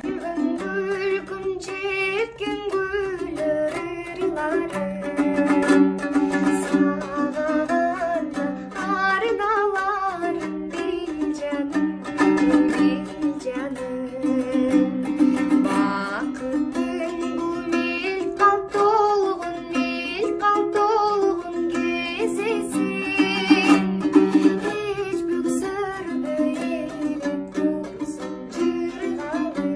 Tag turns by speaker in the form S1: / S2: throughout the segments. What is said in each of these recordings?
S1: Gülgün çetken gülür Sağağana arınalarım bil canım, bil canım. Bakıttın bu mil kaltolgun gezesin. Hiç büksür eğilip dursun cırgalım.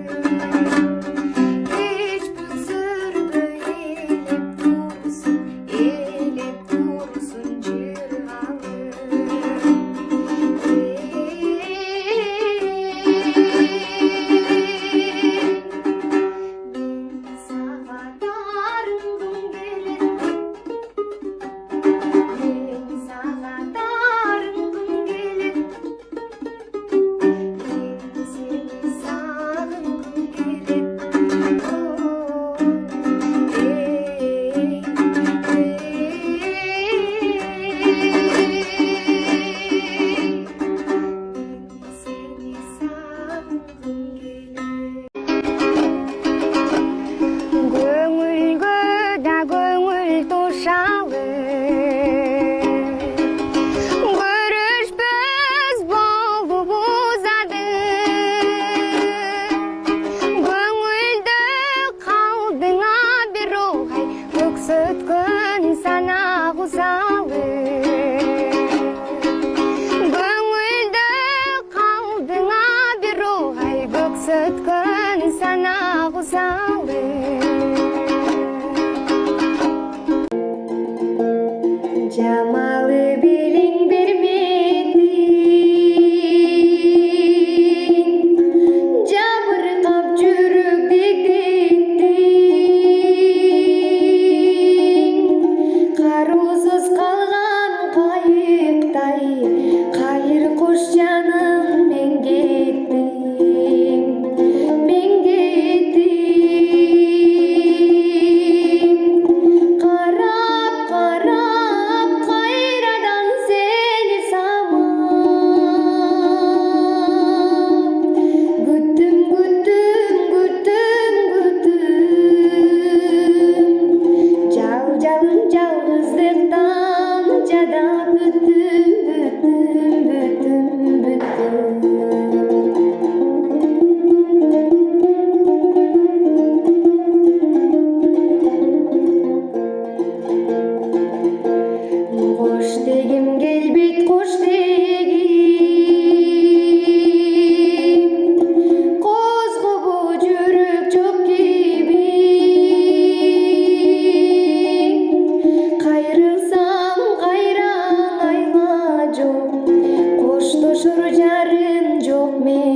S1: Hiç büksür eğilip dursun cırgalım. Ben sana darıldım gelin. Ben sana darıldım gelin. Ben seni sağındım gelin. Oh, ey, ben seni sağındım gelin. Көңілге көңіл тошалы көрішпіз болып ұзады көңілді қалдыңа бір оғай көксіткін сана құсалы көңілді қалдыңа бір оғай көксіткін сана құсалы Jamалы белең бермедің жабырқап жүріп бекеттің қарусыз қалған қайықтай қайыр қош жаным мен кеттім қарап қайрадан сені самап күттім жалғыздықтан жадап қош дегім келбейт қош дегім қозғобу жүрек жоқ кебең қайрылсам қайран айла жоқ қоштошор жарым жоқ мен